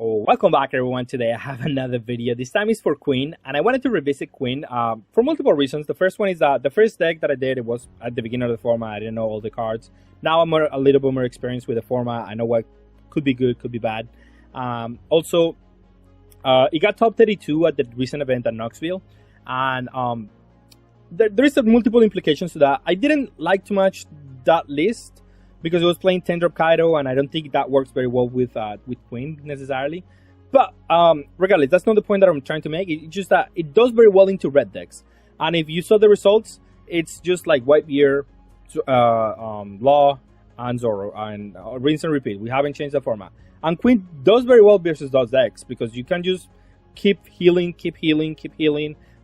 Oh, welcome back everyone. Today I have another video. This time is for Queen, and I wanted to revisit Queen for multiple reasons. The first one is that the first deck that I did, it was at the beginning of the format. I didn't know all the cards. Now I'm a little bit more experienced with the format. I know what could be good, could be bad. Also, it got top 32 at the recent event at Knoxville, and there is multiple implications to that. I didn't like too much that list, because it was playing 10-drop Kaido, and I don't think that works very well with Queen necessarily. But regardless, that's not the point that I'm trying to make. It's just that it does very well into red decks. And if you saw the results, it's just like Whitebeard, Law, and Zoro, and rinse and repeat. We haven't changed the format. And Queen does very well versus those decks, because you can just keep healing,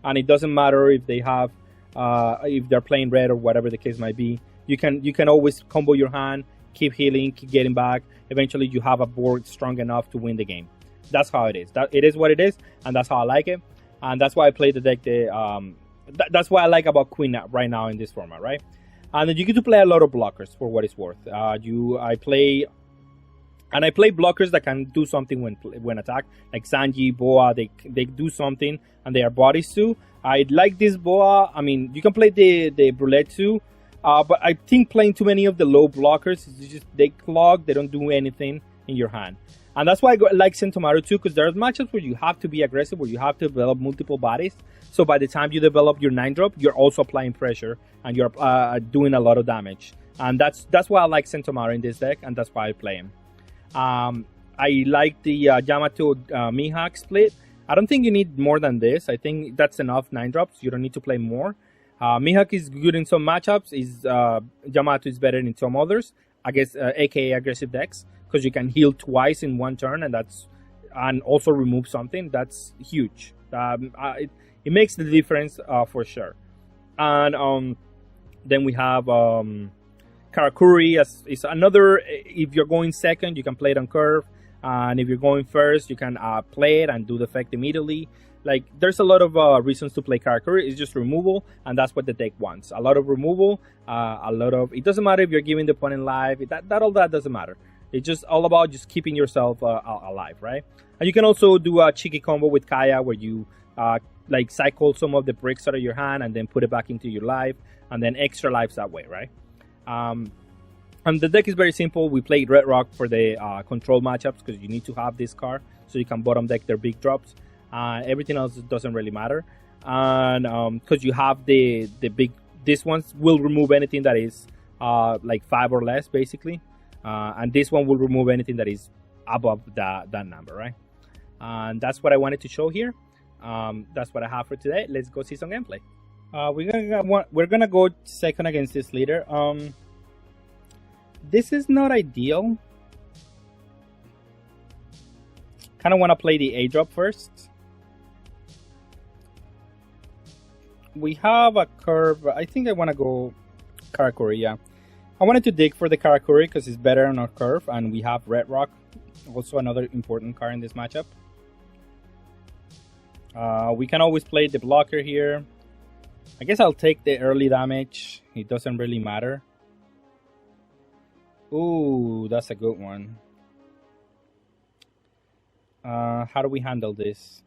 and it doesn't matter if they have, if they're playing red or whatever the case might be. You can always combo your hand, keep healing, keep getting back. Eventually, you have a board strong enough to win the game. That's how it is. It is what it is, and that's how I like it. And that's why I play the deck. That's what I like about Queen right now in this format, right? And then you get to play a lot of blockers for what it's worth. I play blockers that can do something when attacked, like Sanji, Boa. They do something, and they are bodies too. I like this Boa. I mean, you can play the Brulette too. But I think playing too many of the low blockers, they clog, they don't do anything in your hand. And that's why I like Sentomaru too, because there's matchups where you have to be aggressive, where you have to develop multiple bodies. So by the time you develop your 9-drop, you're also applying pressure, and you're doing a lot of damage. And that's why I like Sentomaru in this deck, and that's why I play him. I like the Yamato Mihawk split. I don't think you need more than this. I think that's enough 9-drops. You don't need to play more. Mihawk is good in some matchups. Yamato is better in some others. I guess, aka aggressive decks, because you can heal twice in one turn, and also remove something. That's huge. It makes the difference for sure. And then we have Karakuri is another. If you're going second, you can play it on curve, and if you're going first, you can play it and do the effect immediately. Like, there's a lot of reasons to play Karakuri. It's just removal, and that's what the deck wants. A lot of removal, it doesn't matter if you're giving the opponent life. All that doesn't matter. It's just all about just keeping yourself alive, right? And you can also do a cheeky combo with Kaya, where you like cycle some of the bricks out of your hand and then put it back into your life, and then extra lives that way, right? And the deck is very simple. We played Red Rock for the control matchups, because you need to have this card so you can bottom deck their big drops. Everything else doesn't really matter, and because you have the big, this one will remove anything that is like 5 or less, basically, and this one will remove anything that is above that number, right? And that's what I wanted to show here. That's what I have for today. Let's go see some gameplay. We're gonna go second against this leader. This is not ideal. Kind of want to play the A-drop first. We have a curve. I think I want to go Karakuri, yeah. I wanted to dig for the Karakuri because it's better on our curve, and we have Red Rock, also another important card in this matchup. We can always play the blocker here. I guess I'll take the early damage. It doesn't really matter. Ooh, that's a good one. How do we handle this?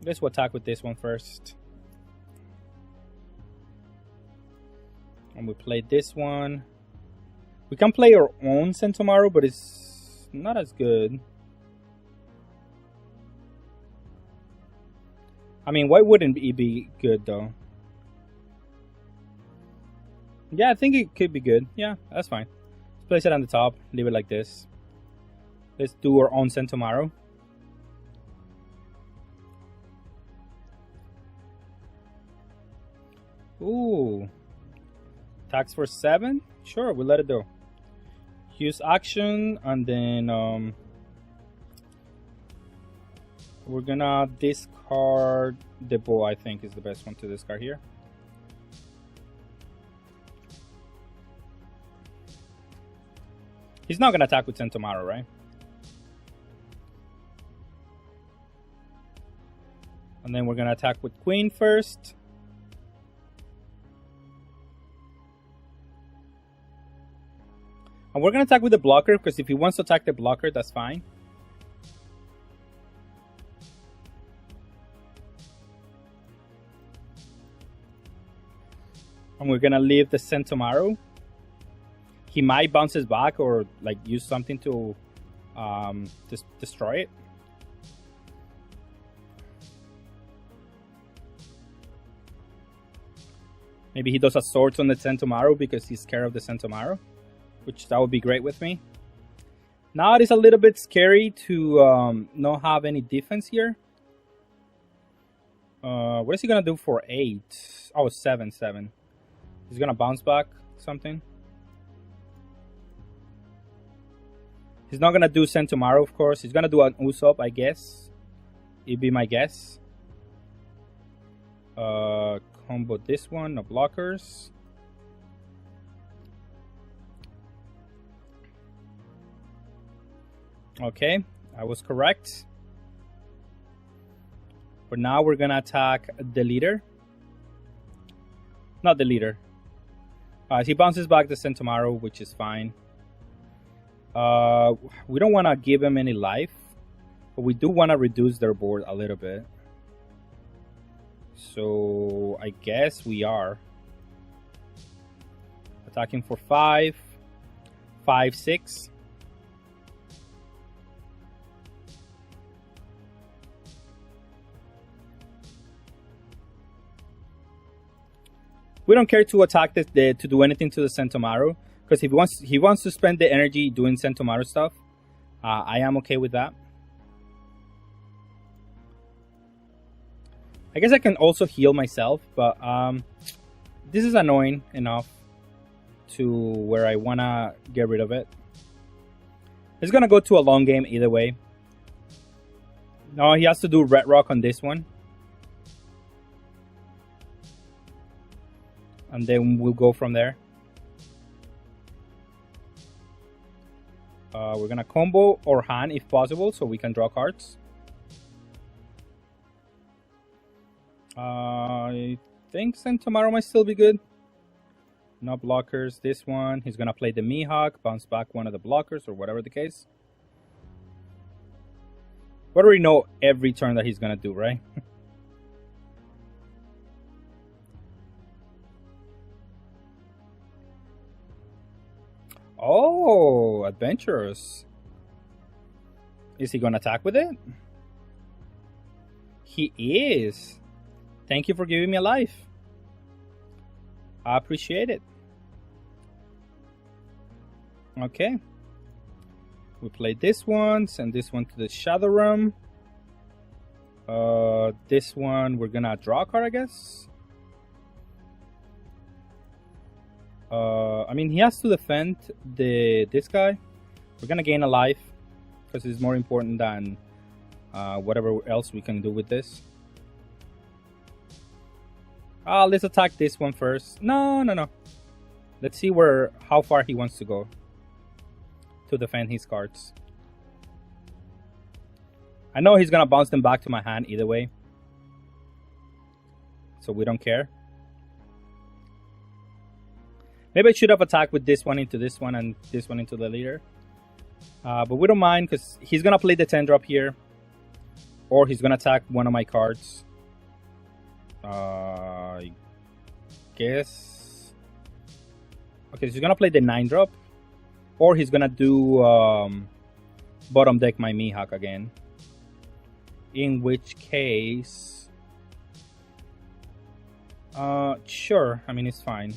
Let's attack with this one first. And we play this one. We can play our own Sentomaru, but it's not as good. I mean, why wouldn't it be good though? Yeah, I think it could be good. Yeah, that's fine. Let's place it on the top. Leave it like this. Let's do our own Sentomaru. Ooh. Attacks for 7? Sure, we'll let it go. Use action, and then we're gonna discard the bow. I think is the best one to discard here. He's not gonna attack with Sentomaru, right? And then we're gonna attack with Queen first. And we're going to attack with the blocker, because if he wants to attack the blocker, that's fine. And we're going to leave the Sentomaru. He might bounce his back or like use something to just destroy it. Maybe he does a swords on the Sentomaru because he's scared of the Sentomaru, which that would be great with me. Now it is a little bit scary to not have any defense here. What is he gonna do for 8? Oh, 7. He's gonna bounce back something. He's not gonna do Sentomaru, of course. He's gonna do an Usopp, I guess. It'd be my guess. Combo this one, no blockers. Okay, I was correct. But now we're gonna attack the leader. Not the leader. He bounces back the Sentomaru, which is fine. We don't want to give him any life, but we do want to reduce their board a little bit. So I guess we are attacking for 5, 5, 6. We don't care to attack to do anything to the Sentomaru, because if he wants to spend the energy doing Sentomaru stuff, I am okay with that. I guess I can also heal myself, but this is annoying enough to where I want to get rid of it. It's going to go to a long game either way. No, he has to do Red Rock on this one. And then we'll go from there. We're going to combo or hand if possible, so we can draw cards. I think Sentomaru might still be good. No blockers. This one, he's gonna play the Mihawk, bounce back one of the blockers or whatever the case. We already know every turn that he's gonna do, right? Oh, adventurous. Is he gonna attack with it? He is. Thank you for giving me a life. I appreciate it. Okay. We play this one, send this one to the Shadow Realm. This one, we're gonna draw a card, I guess. I mean, he has to defend this guy. We're gonna gain a life, because it's more important than whatever else we can do with this. Let's attack this one first. No. Let's see how far he wants to go to defend his cards. I know he's gonna bounce them back to my hand either way, so we don't care. Maybe I should have attacked with this one into this one and this one into the leader. But we don't mind, because he's gonna play the 10-drop here, or he's gonna attack one of my cards. I guess. Okay, so he's gonna play the 9-drop, or he's gonna do bottom deck my Mihawk again. In which case, sure. I mean, it's fine.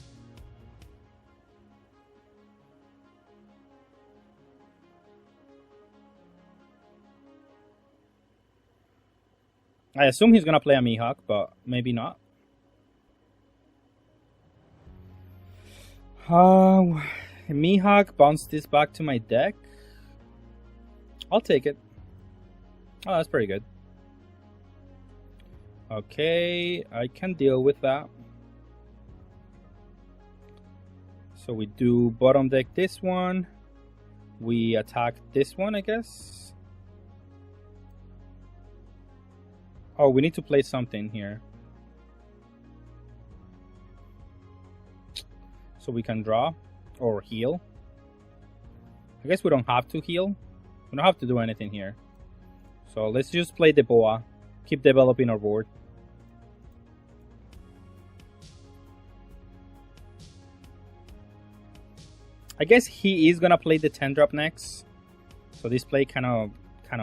I assume he's gonna play a Mihawk, but maybe not. Mihawk, bounce this back to my deck. I'll take it. Oh, that's pretty good. Okay, I can deal with that. So we do bottom deck this one. We attack this one, I guess. Oh, we need to play something here. So we can draw or heal. I guess we don't have to heal. We don't have to do anything here. So let's just play the Boa. Keep developing our board. I guess he is gonna play the 10-drop next. So this play kind of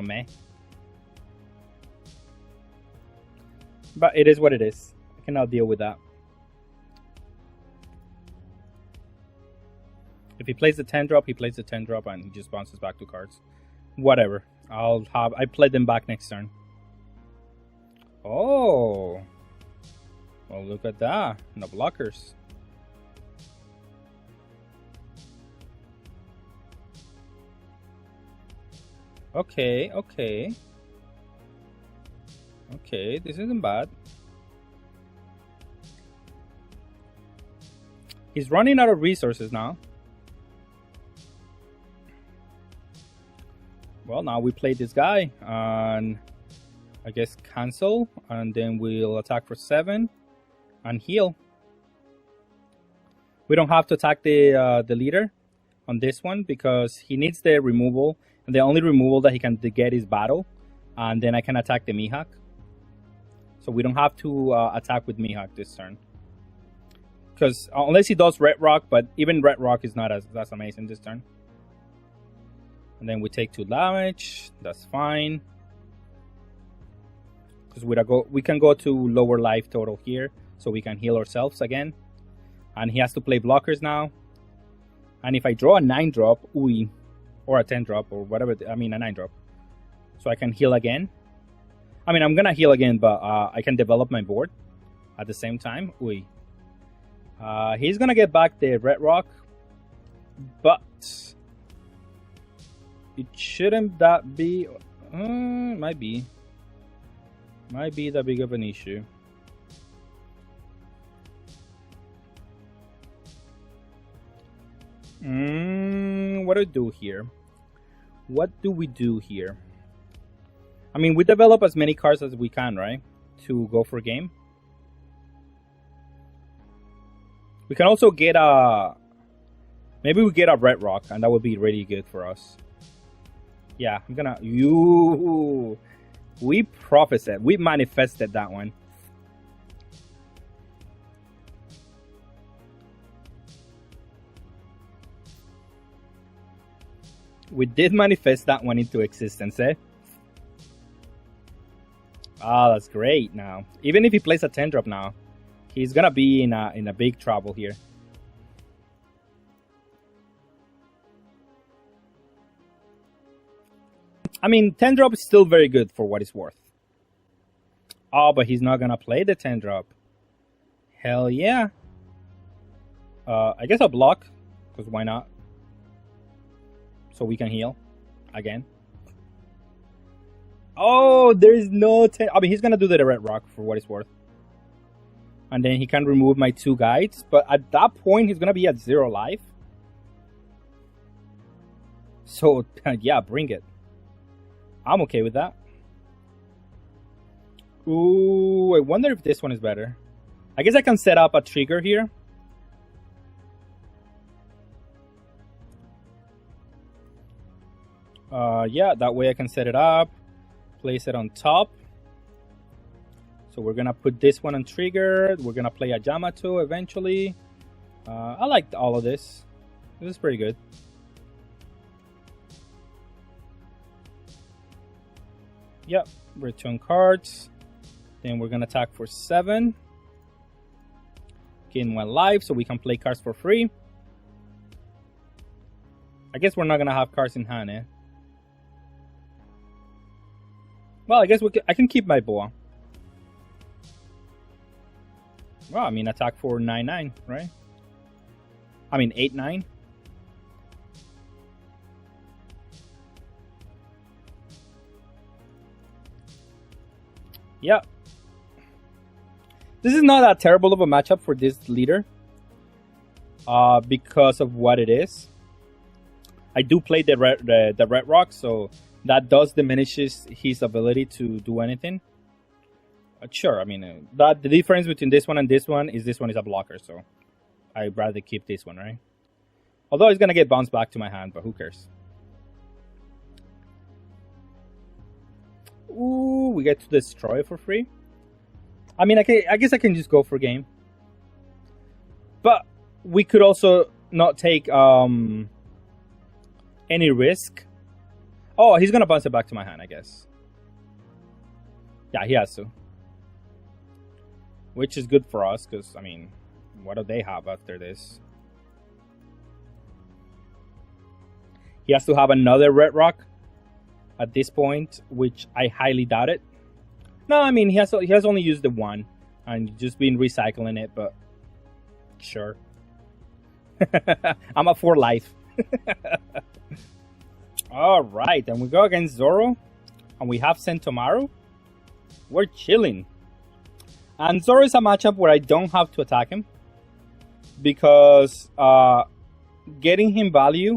meh. But it is what it is. I cannot deal with that. If he plays the 10-drop, he plays the 10-drop and he just bounces back to cards. Whatever. I play them back next turn. Oh. Well, look at that. No blockers. Okay, okay. Okay, this isn't bad. He's running out of resources now. Well, now we play this guy and I guess cancel, and then we'll attack for 7 and heal. We don't have to attack the leader on this one because he needs the removal, and the only removal that he can get is battle, and then I can attack the Mihawk. So we don't have to attack with Mihawk this turn. Because unless he does Red Rock, but even Red Rock is not as amazing this turn. And then we take 2 damage. That's fine. Because we can go to lower life total here, so we can heal ourselves again. And he has to play blockers now. And if I draw a 9-drop, or a 10-drop, or whatever, I mean a 9-drop. So I can heal again. I mean, I'm gonna heal again, but I can develop my board at the same time. He's gonna get back the Red Rock, but it shouldn't that be... might be that big of an issue. What do we do here? What do we do here? I mean, we develop as many cards as we can, right? To go for game. We can also get a... Maybe we get a Red Rock, and that would be really good for us. Yeah, I'm gonna... We prophesied. We manifested that one. We did manifest that one into existence, eh? Ah, that's great now. Even if he plays a 10-drop now, he's gonna be in a big trouble here. I mean, 10-drop is still very good for what it's worth. Oh, but he's not gonna play the 10-drop. Hell yeah. I guess I'll block, because why not? So we can heal again. Oh, there is no... I mean, he's gonna do the Red Rock for what it's worth. And then he can remove my 2 guides. But at that point, he's gonna be at 0 life. So, yeah, bring it. I'm okay with that. Ooh, I wonder if this one is better. I guess I can set up a trigger here. Yeah, that way I can set it up. Place it on top. So we're gonna put this one on trigger. We're gonna play a Yamato eventually. I like all of this. This is pretty good. Yep, return cards. Then we're gonna attack for 7. Gain 1 life, so we can play cards for free. I guess we're not gonna have cards in hand, eh? Well, I guess I can keep my Boa. Well, I mean, attack for 9/9, right? I mean, 8/9. Yeah. This is not that terrible of a matchup for this leader. Because of what it is. I do play the Red Rock, so that does diminishes his ability to do anything. Sure, I mean, the difference between this one and this one is a blocker, so... I'd rather keep this one, right? Although it's gonna get bounced back to my hand, but who cares? Ooh, we get to destroy for free. I mean, I guess I can just go for game. But we could also not take any risk. Oh, he's gonna bounce it back to my hand, I guess. Yeah, he has to. Which is good for us, because, I mean, what do they have after this? He has to have another red rock at this point, which I highly doubt it. No, I mean, he has only used the one, and just been recycling it, but sure. I'm up for life. Alright, and we go against Zoro, and we have Sentomaru. We're chilling. And Zoro is a matchup where I don't have to attack him, because getting him value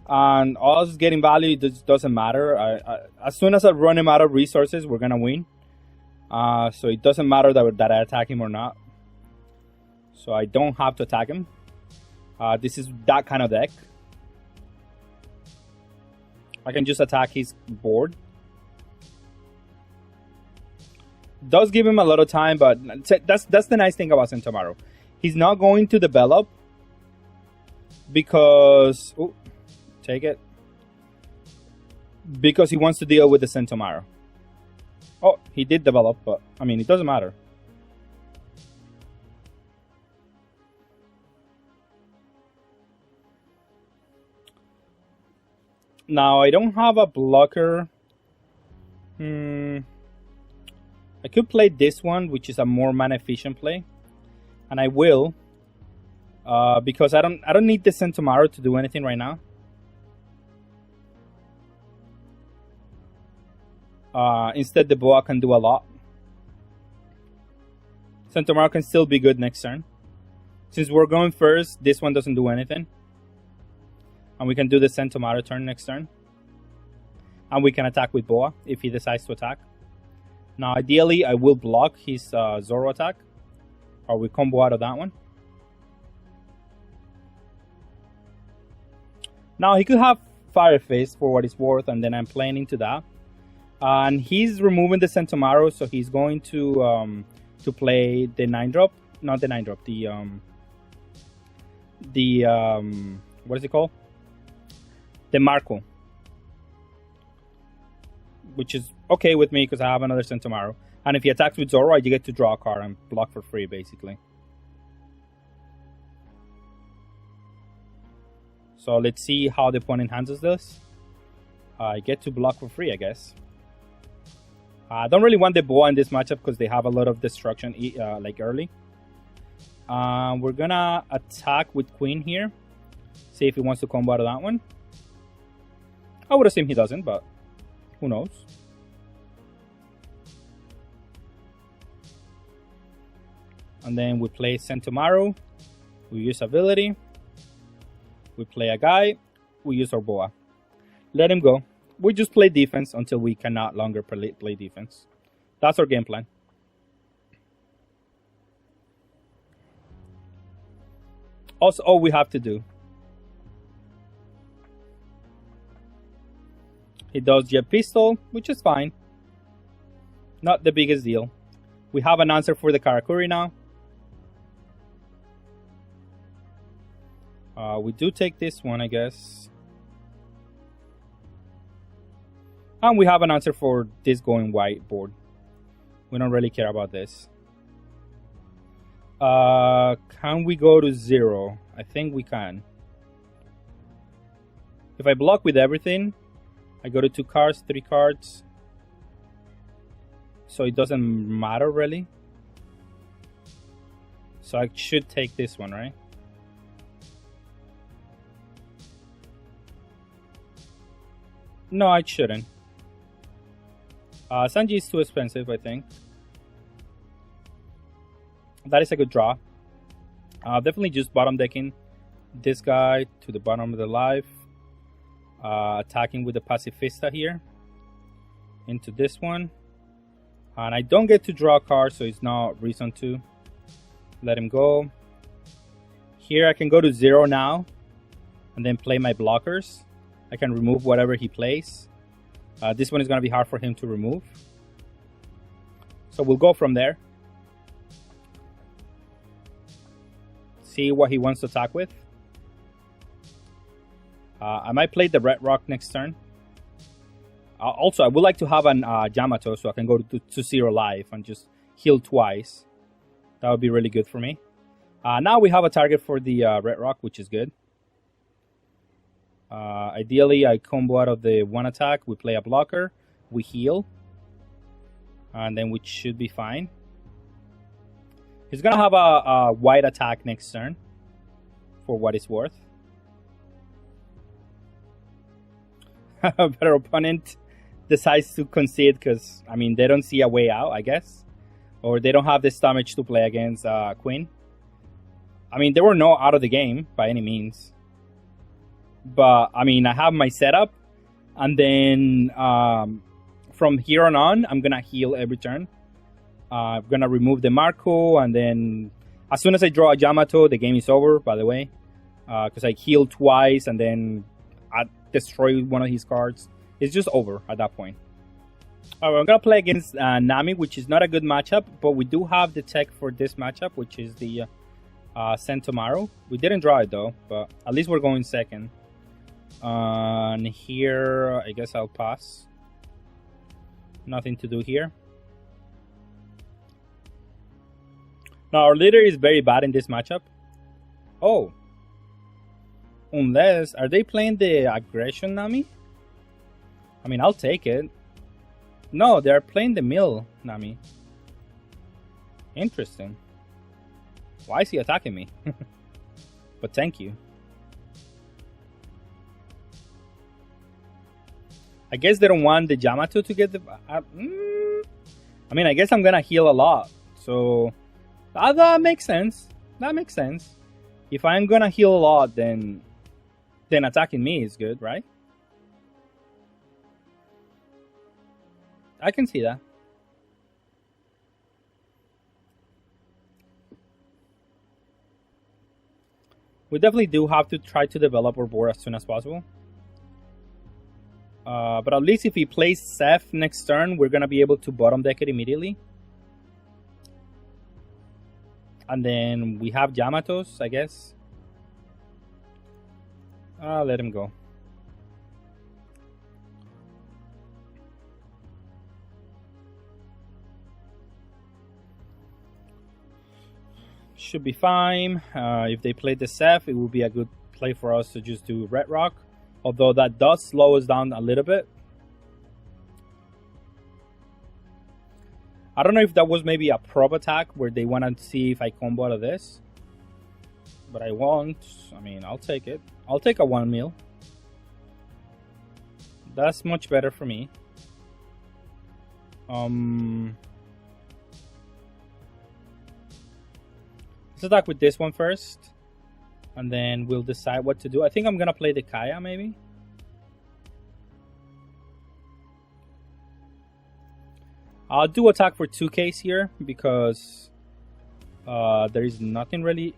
and us getting value just doesn't matter. As soon as I run him out of resources, we're gonna win. So it doesn't matter that I attack him or not. So I don't have to attack him. This is that kind of deck. I can just attack his board. Does give him a lot of time, but that's the nice thing about Sentomaru. He's not going to develop because... Ooh, take it. Because he wants to deal with the Sentomaru. Oh, he did develop, but I mean, it doesn't matter. Now, I don't have a blocker. I could play this one, which is a more mana efficient play, and I will, because I don't need the Sentomaru to do anything right now. Instead, the Boa can do a lot. Sentomaru can still be good next turn. Since we're going first, this one doesn't do anything. And we can do the Sentomaru turn next turn. And we can attack with Boa if he decides to attack. Now, ideally, I will block his Zoro attack. Or we combo out of that one. Now, he could have Fire Fist for what it's worth, and then I'm playing into that. And he's removing the Sentomaru, so he's going to play the 9-drop. Not the 9-drop, what is it called? The Marco. Which is okay with me because I have another Sentomaru. And if he attacks with Zoro, you get to draw a card and block for free, basically. So let's see how the opponent handles this. I get to block for free, I guess. I don't really want the Boa in this matchup because they have a lot of destruction like early. We're gonna attack with Queen here. See if he wants to combo out of that one. I would assume he doesn't, but who knows? And then we play Sentomaru. We use ability. We play a guy. We use our Boa. Let him go. We just play defense until we cannot longer play defense. That's our game plan. Also, all we have to do. He does Jet Pistol, which is fine. Not the biggest deal. We have an answer for the Karakuri now. We do take this one, I guess. And we have an answer for this going white board. We don't really care about this. Can we go to 0? I think we can. If I block with everything, I go to 2 cards, 3 cards. So it doesn't matter really. So I should take this one, right? No, I shouldn't. Sanji is too expensive, I think. That is a good draw. Definitely just bottom decking this guy to the bottom of the life. Attacking with the Pacifista here. Into this one. And I don't get to draw a card, so it's not reason to. Let him go. Here I can go to 0 now. And then play my blockers. I can remove whatever he plays. This one is going to be hard for him to remove. So we'll go from there. See what he wants to attack with. I might play the Red Rock next turn. Also, I would like to have an Yamato so I can go to 0 life and just heal twice. That would be really good for me. Now we have a target for the Red Rock, which is good. Ideally, I combo out of the one attack. We play a blocker. We heal. And then we should be fine. He's going to have a white attack next turn. For what it's worth. A better opponent decides to concede because, I mean, they don't see a way out, I guess. Or they don't have the stomach to play against Queen. I mean, they were not out of the game by any means. But, I mean, I have my setup. And then from here on, I'm going to heal every turn. I'm going to remove the Marco. And then as soon as I draw a Yamato, the game is over, by the way. Because I healed twice and then I destroy one of his cards. It's just over at that point. Alright, I'm going to play against Nami, which is not a good matchup. But we do have the tech for this matchup, which is the Sentomaru. We didn't draw it though, but at least we're going second. And here, I guess I'll pass. Nothing to do here. Now, our leader is very bad in this matchup. Oh. Unless, are they playing the aggression Nami? I mean, I'll take it. No, they're playing the mill Nami. Interesting. Why is he attacking me? But thank you. I guess they don't want the Yamato to get the... I mean, I guess I'm gonna heal a lot. So, that makes sense. That makes sense. If I'm gonna heal a lot, then attacking me is good, right? I can see that. We definitely do have to try to develop our board as soon as possible. But at least if he plays Seth next turn, we're going to be able to bottom deck it immediately. And then we have Yamatos, I guess. Let him go. Should be fine. If they play the Seth, it will be a good play for us to just do Red Rock. Although that does slow us down a little bit. I don't know if that was maybe a probe attack where they want to see if I combo out of this. But I won't. I mean, I'll take it. I'll take a 1 mil. That's much better for me. Let's attack with this one first. And then we'll decide what to do. I think I'm going to play the Kaya, maybe. I'll do attack for 2Ks here. Because there is nothing really...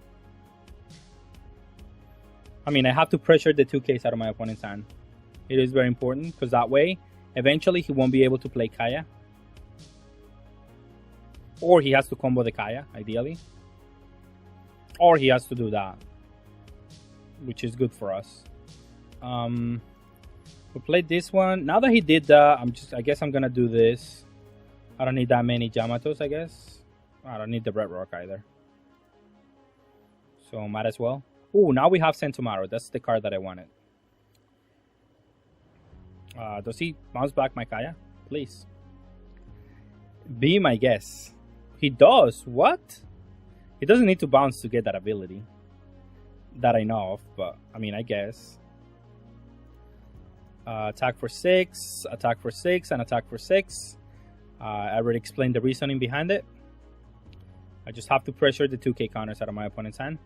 I mean, I have to pressure the 2Ks out of my opponent's hand. It is very important. Because that way, eventually he won't be able to play Kaya. Or he has to combo the Kaya, ideally. Or he has to do that. Which is good for us. We played this one. Now that he did that, I guess I'm gonna do this. I don't need that many Yamatos, I guess. I don't need the Red Rock either. So might as well. Oh, now we have Sentomaru. That's the card that I wanted. Does he bounce back my Kaya? Please. Be my guess. He does. What? He doesn't need to bounce to get that ability. That I know of, but I mean, I guess. Attack for 6, attack for 6, and attack for 6. I already explained the reasoning behind it. I just have to pressure the 2K counters out of my opponent's hand.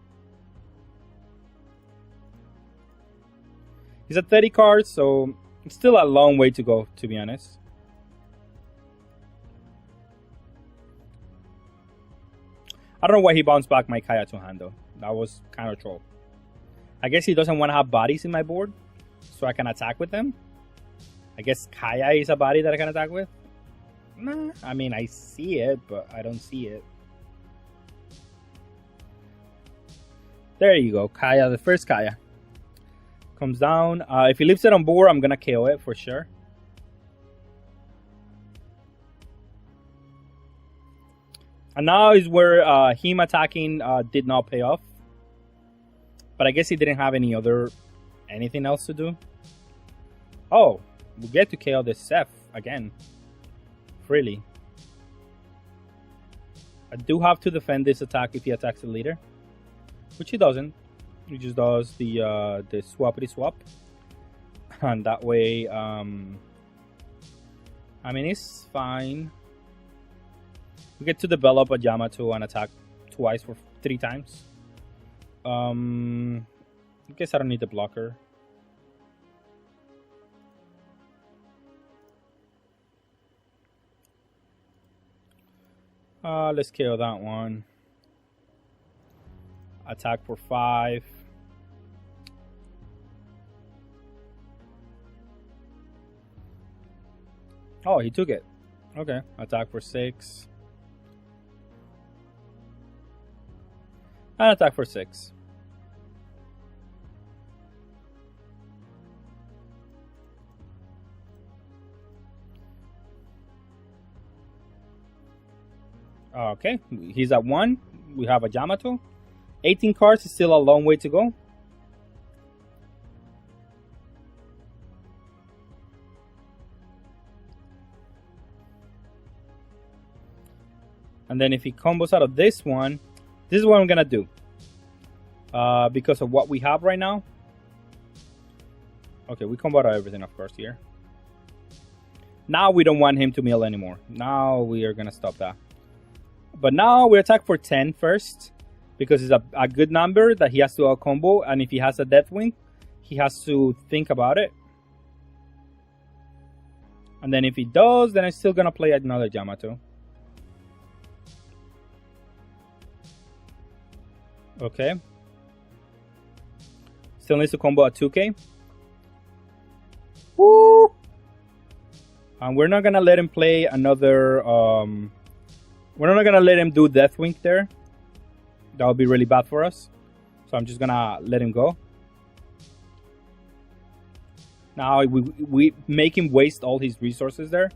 He's at 30 cards, so it's still a long way to go, to be honest. I don't know why he bounced back my Kaya to hand, though. That was kind of troll. I guess he doesn't want to have bodies in my board, so I can attack with them. I guess Kaya is a body that I can attack with. Nah, I mean, I see it, but I don't see it. There you go, Kaya, the first Kaya. Comes down. If he leaves it on board, I'm gonna KO it for sure. And now is where him attacking did not pay off. But I guess he didn't have anything else to do. Oh, we get to KO the Seth again. Freely. I do have to defend this attack if he attacks the leader. Which he doesn't. He just does the swappity swap. And that way, I mean, it's fine. We get to develop a Yamato and attack twice for 3 times. I guess I don't need the blocker. Let's kill that one. Attack for 5. Oh, he took it. Okay. Attack for 6. And attack for 6. Okay, he's at 1. We have a Yamato. 18 cards is still a long way to go. And then if he combos out of this one, this is what I'm gonna do. Because of what we have right now. Okay, we combo out everything, of course, here. Now we don't want him to mill anymore. Now we are gonna stop that. But now we attack for 10 first. Because it's a good number that he has to out-combo. And if he has a Deathwing, he has to think about it. And then if he does, then I'm still gonna play another Yamato. Okay. Still needs to combo at 2k. Woo! And we're not gonna let him play another... we're not gonna let him do Deathwing there. That would be really bad for us. So I'm just gonna let him go. Now we make him waste all his resources there.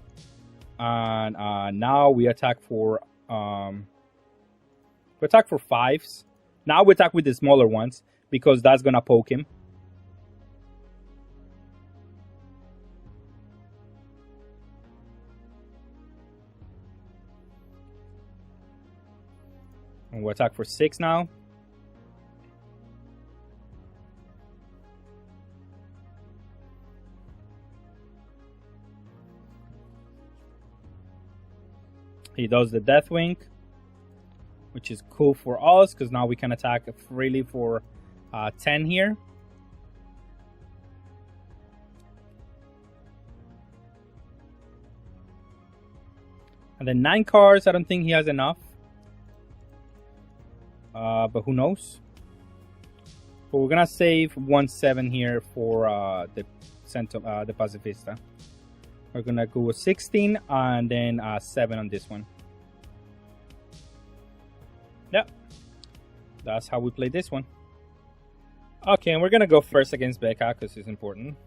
And now we attack for 5s. Now we attack with the smaller ones because that's gonna poke him. And we'll attack for 6 now. He does the Deathwing, which is cool for us because now we can attack freely for 10 here. And then 9 cards, I don't think he has enough. But who knows? But we're gonna save 1/7 here for the Pacifista. We're gonna go with 16 and then 7 on this one. Yep, that's how we play this one. Okay, and we're gonna go first against Becca because it's important.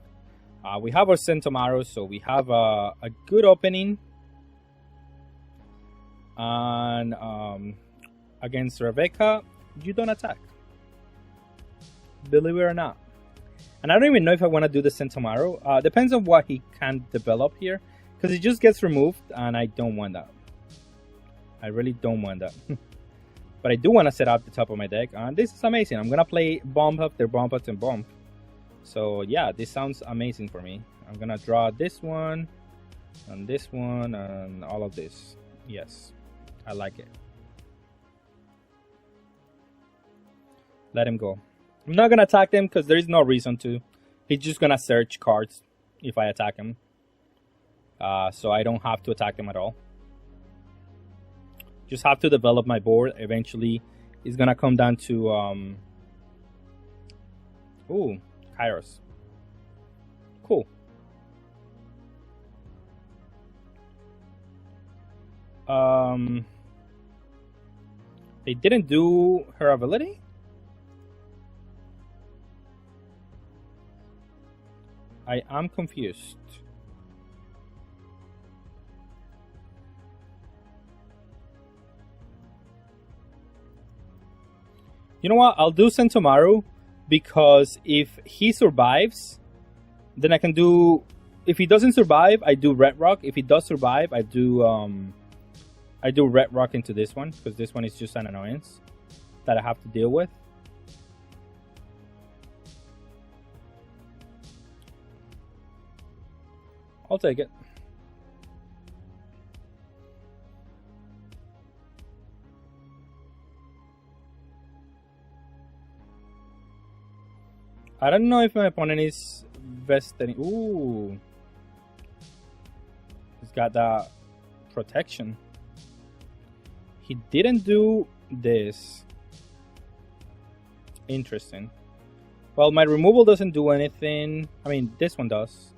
We have our Sentomaru, so we have a good opening. And against Rebecca, you don't attack. Believe it or not. And I don't even know if I want to do the Sentomaru. Depends on what he can develop here. Because it just gets removed, and I don't want that. I really don't want that. But I do want to set up the top of my deck. And this is amazing. I'm going to play Bomb after Bomb after Bomb. So yeah, this sounds amazing for me. I'm going to draw this one, and this one, and all of this. Yes, I like it. Let him go. I'm not going to attack him because there is no reason to. He's just going to search cards if I attack him. So I don't have to attack him at all. Just have to develop my board. Eventually, it's going to come down to... Ooh, Kairos. Cool. Um, they didn't do her ability? I am confused. You know what? I'll do Sentomaru because if he survives, then I can do. If he doesn't survive, I do Red Rock. If he does survive, I do Red Rock into this one because this one is just an annoyance that I have to deal with. I'll take it. I don't know if my opponent is vested. Ooh. He's got that protection. He didn't do this. Interesting. Well, my removal doesn't do anything. I mean, this one does.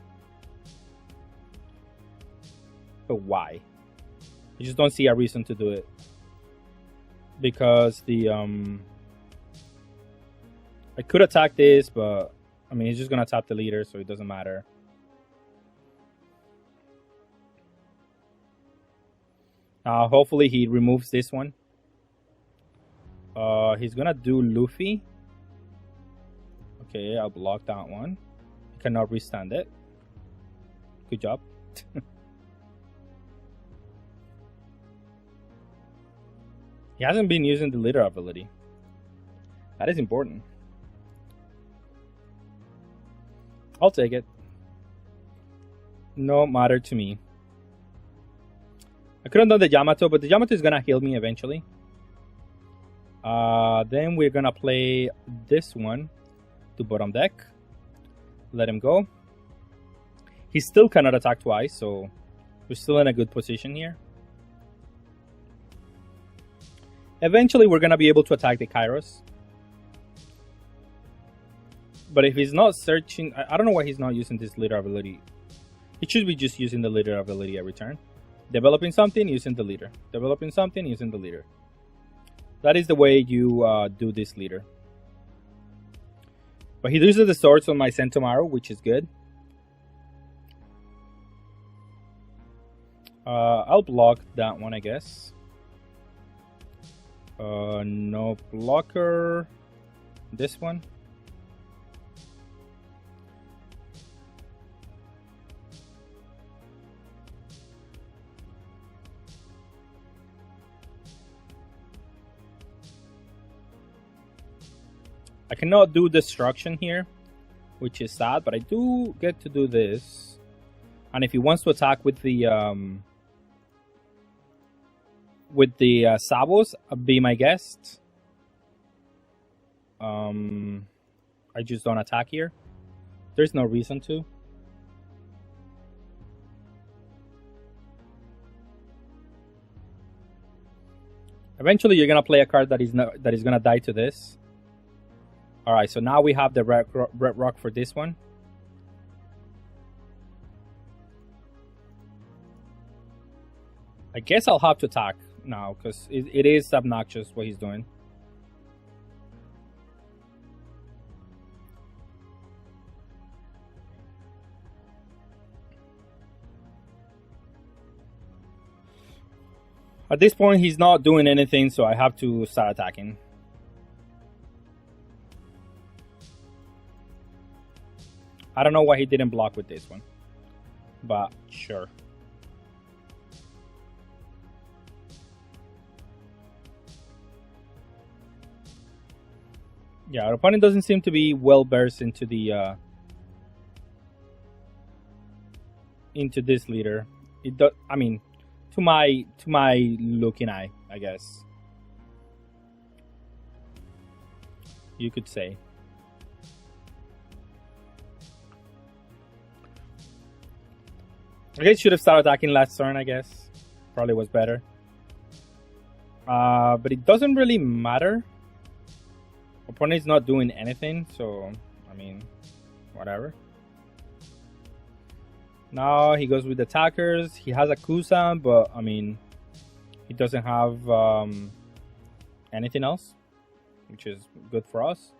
But why? I just don't see a reason to do it. Because the I could attack this, but I mean, he's just gonna tap the leader, so it doesn't matter. Hopefully he removes this one. He's gonna do Luffy. Okay, I'll block that one. I cannot restand it. Good job. He hasn't been using the leader ability. That is important. I'll take it. No matter to me. I could have done the Yamato, but the Yamato is gonna heal me eventually. Then we're gonna play this one to bottom deck. Let him go. He still cannot attack twice, so we're still in a good position here. Eventually, we're gonna be able to attack the Kairos. But if he's not searching, I don't know why he's not using this leader ability. He should be just using the leader ability every turn. Developing something, using the leader. Developing something, using the leader. That is the way you do this leader. But he uses the swords on my Sentomaru, which is good. I'll block that one, I guess. No blocker. This one. I cannot do destruction here, which is sad, but I do get to do this. And if he wants to attack with the Sabos, be my guest. I just don't attack here. There's no reason to. Eventually, you're gonna play a card that is gonna die to this. All right, so now we have the red rock for this one. I guess I'll have to attack now because it is obnoxious what he's doing. At this point, he's not doing anything, so I have to start attacking. I don't know why he didn't block with this one, but sure. Yeah, our opponent doesn't seem to be well versed into the into this leader. It does. I mean, to my looking eye, I guess you could say. I guess should have started attacking last turn, I guess. Probably was better. But it doesn't really matter. Opponent's not doing anything, so, I mean, whatever. Now he goes with attackers. He has a Kusan, but, I mean, He doesn't have anything else, which is good for us.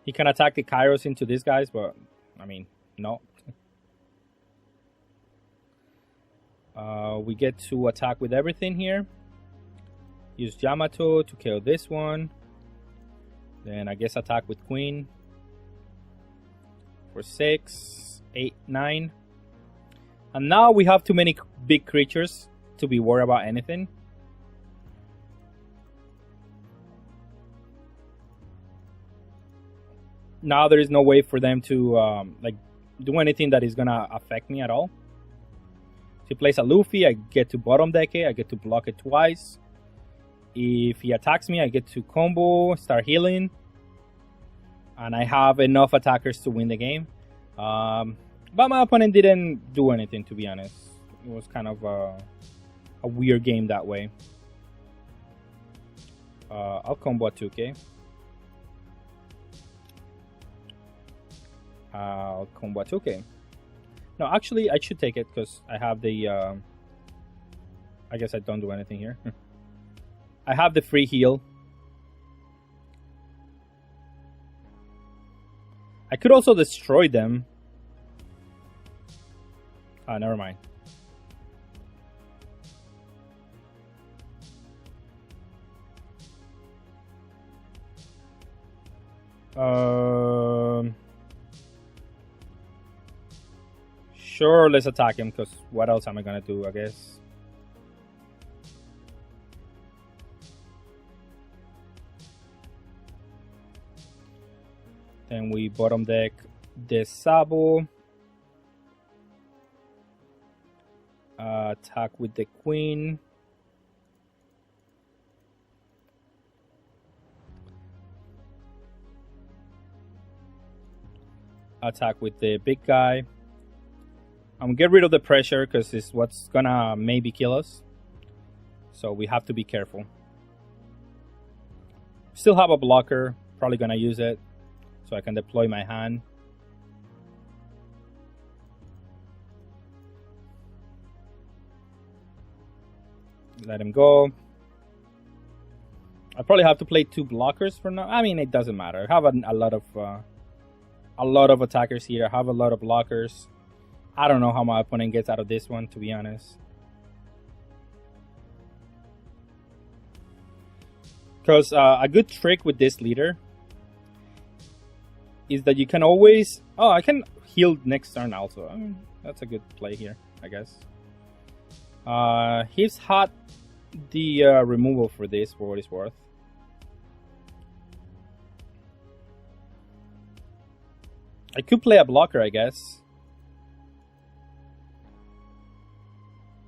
He can attack the Kairos into these guys, but I mean, no. We get to attack with everything here. Use Yamato to kill this one. Then I guess attack with Queen for 6, 8, 9. And now we have too many big creatures to be worried about anything. Now there is no way for them to like do anything that is gonna affect me at all. If he plays a Luffy, I get to bottom deck it. I get to block it twice. If he attacks me, I get to combo, start healing, and I have enough attackers to win the game. But my opponent didn't do anything, to be honest. It was kind of a weird game that way. I'll combo a 2K. I'll combo a 2K. No, actually, I should take it because I have the... I guess I don't do anything here. I have the free heal. I could also destroy them. Ah, never mind. Sure, let's attack him, because what else am I gonna do, I guess? Then we bottom deck this Sabo. Attack with the Queen. Attack with the big guy. I'm gonna get rid of the pressure because it's what's gonna maybe kill us. So we have to be careful. Still have a blocker. Probably gonna use it so I can deploy my hand. Let him go. I probably have to play 2 blockers for now. I mean, it doesn't matter. I have a lot of attackers here. I have a lot of blockers. I don't know how my opponent gets out of this one, to be honest. Because a good trick with this leader is that you can always... Oh, I can heal next turn also. I mean, that's a good play here, I guess. He's hot the removal for this, for what it's worth. I could play a blocker, I guess.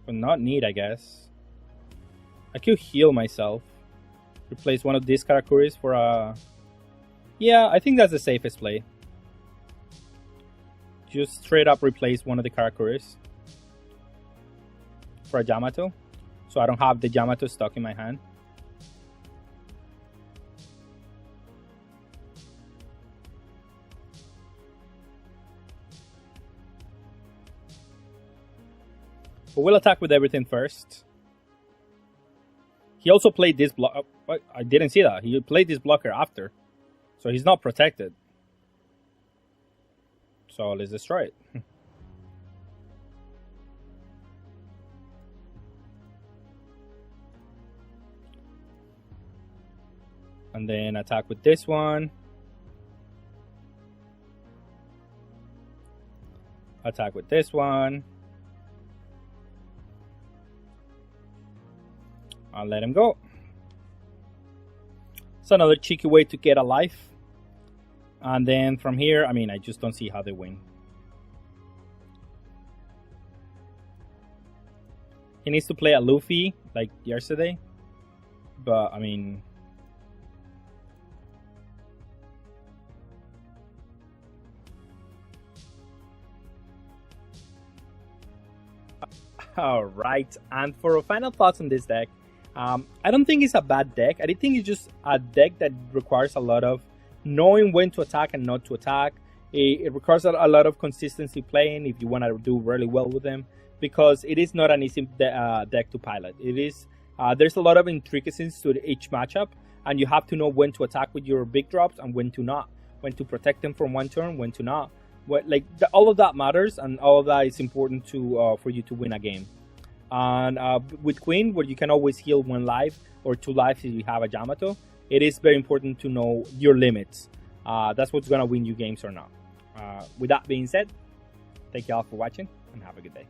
But not need, I guess. I could heal myself. Replace one of these Karakuris for a... Yeah, I think that's the safest play. Just straight up replace one of the Karakuris for a Yamato, so I don't have the Yamato stuck in my hand. But we'll attack with everything first. He also played this block. I didn't see that. He played this blocker after, so he's not protected. So let's destroy it. And then attack with this one. Attack with this one. I'll let him go. It's another cheeky way to get a life. And then from here, I mean, I just don't see how they win. He needs to play a Luffy like yesterday. But, I mean... Alright, and for our final thoughts on this deck, I don't think it's a bad deck. I think it's just a deck that requires a lot of knowing when to attack and not to attack. It requires a lot of consistency playing if you want to do really well with them. because it is not an easy deck to pilot. It is there's a lot of intricacies to each matchup, and you have to know when to attack with your big drops and when to not, when to protect them from one turn, when to not. All of that matters, and all of that is important to for you to win a game. And with Queen, where you can always heal 1 life or 2 lives if you have a Yamato, it is very important to know your limits. That's what's gonna win you games or not. With that being said, thank you all for watching and have a good day.